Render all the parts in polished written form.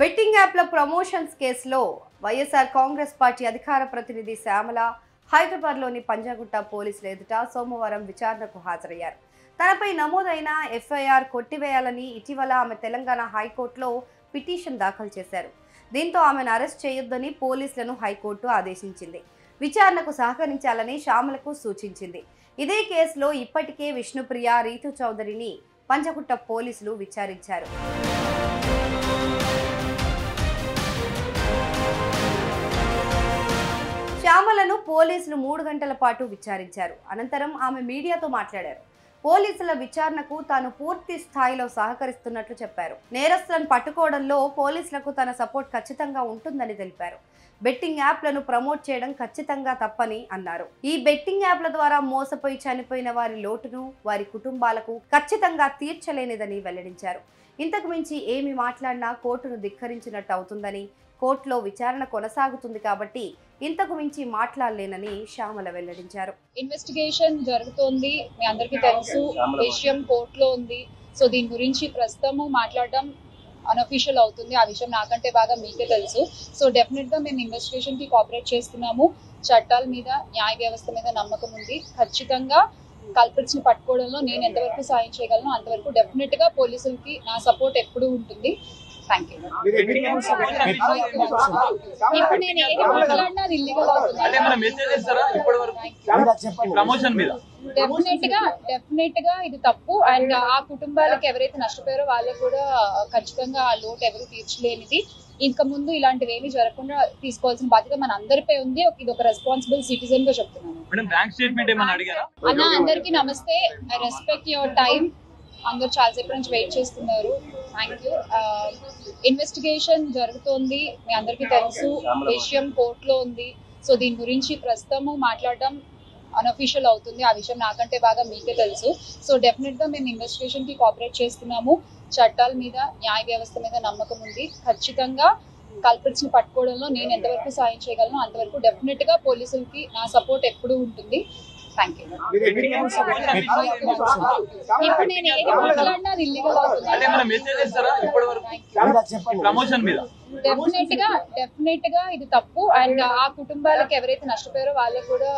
Betting యాప్ల promotions కేసులో YSR Congress party అధికార ప్రతినిధి శ్యామల హైదరాబాద్లోని పంజాగుట్ట పోలీసుల ఎదుట సోమవారం విచారణకు హాజరయ్యారు. తనపై నమోదైన ఎఫ్ఐఆర్ కొట్టివేయాలని ఇటీవల ఆమె తెలంగాణ హైకోర్టులో పిటిషన్ దాఖలు చేశారు. దీంతో ఆమెను అరెస్ట్ చేయొద్దని పోలీసులను హైకోర్టు ఆదేశించింది. విచారణకు సహకరించాలని శ్యామలకు సూచించింది. ఇదే కేసులో ఇప్పటికే విష్ణుప్రియ, రీతు చౌదరిని పంజాగుట్ట పోలీసులు విచారించారు. శ్యామలను పోలీసులు 3 గంటల పాటు విచారించారు. అనంతరం ఆమె మీడియాతో మాట్లాడారు. పోలీసుల విచారణకు తాను పూర్తి స్థాయిలో సహకరిస్తున్నట్లు చెప్పారు. నేరస్తులను పట్టుకోవడంలో పోలీసులకు తన సపోర్ట్ ఖచ్చితంగా ఉంటుందని తెలిపారు. బెట్టింగ్ యాప్లను ప్రమోట్ చేయడం ఖచ్చితంగా తప్పని అన్నారు. ఈ బెట్టింగ్ యాప్ల ద్వారా మోసపోయి చనిపోయిన వారి లోటును వారి కుటుంబాలకు ఖచ్చితంగా తీర్చలేనిదని వెల్లడించారు. ఇంతకు మించి ఏమి మాట్లాడినా కోర్టును ధిక్కరించినట్టు అవుతుందని, కోర్టులో విచారణ కొనసాగుతుంది కాబట్టి ఇంతకు మించి మాట్లాడలేనని శ్యామల వెల్లడించారు. ఇన్వెస్టిగేషన్ జరుగుతోంది, మీ అందరికీ తెలుసు. విషయం కోర్టులో ఉంది. సో దీని గురించి ప్రస్తుతము మాట్లాడడం అన్అఫీషియల్ అవుతుంది. ఆ విషయం నాకంటే బాగా మీకే తెలుసు. సో డెఫినెట్ గా మేము ఇన్వెస్టిగేషన్ కి కోఆపరేట్ చేస్తున్నాము. చట్టాల మీద, న్యాయ వ్యవస్థ మీద నమ్మకం ఉంది. ఖచ్చితంగా కల్పిట్స్ ని పట్టుకోవడంలో నేను ఎంతవరకు సాయం చేయగలను అంతవరకు డెఫినెట్ గా పోలీసులకి నా సపోర్ట్ ఎప్పుడూ ఉంటుంది. Thank you. ఇప్పుడు నేను ఏది మాట్లాడినా అది ఇల్లీగల్ అవుతుంది. డెఫినెట్ గా ఇది తప్పు. అండ్ ఆ కుటుంబాలకు ఎవరైతే నష్టపోయారో వాళ్ళకు కూడా ఖచ్చితంగా ఆ లోటు ఎవరు తీర్చలేనిది. ఇంకా ముందు ఇలాంటివి ఏమి జరగకుండా తీసుకోవాల్సిన బాధ్యత మన అందరిపై ఉంది. ఇది ఒక రెస్పాన్సిబుల్ సిటిజన్ గా చెప్తున్నాను. అన్న అందరికీ నమస్తే. I respect your time. అందరు చాలాసేపు నుంచి వెయిట్ చేస్తున్నారు. Thank you. ఇన్వెస్టిగేషన్ జరుగుతోంది, మీ అందరికీ తెలుసు. విషయం కోర్టులో ఉంది. సో దీని గురించి ప్రస్తుతము మాట్లాడడం అన్అఫీషియల్ అవుతుంది. ఆ విషయం నాకంటే బాగా మీకే తెలుసు. సో డెఫినెట్ గా మేము ఇన్వెస్టిగేషన్ కి కోఆపరేట్ చేస్తున్నాము. చట్టాల మీద, న్యాయ వ్యవస్థ మీద నమ్మకం ఉంది. ఖచ్చితంగా కల్పిట్స్ ని పట్టుకోవడంలో నేను ఎంతవరకు సాయం చేయగలను అంతవరకు డెఫినెట్ గా పోలీసులకి నా సపోర్ట్ ఎప్పుడూ ఉంటుంది. Thank you. ఇప్పుడు నేను ఏది మాట్లాడినా అది ఇల్లీగల్ అవుతుంది. డెఫినెట్ గా ఇది తప్పు. అండ్ ఆ కుటుంబాలకు ఎవరైతే నష్టపోయారో వాళ్ళకు కూడా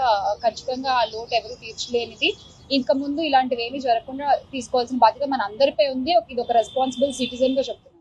ఖచ్చితంగా ఆ లోటు ఎవరు తీర్చలేనిది. ఇంకా ముందు ఇలాంటివి ఏమి జరగకుండా తీసుకోవాల్సిన బాధ్యత మన అందరిపై ఉంది. ఇది ఒక రెస్పాన్సిబుల్ సిటిజన్ గా చెప్తున్నాను.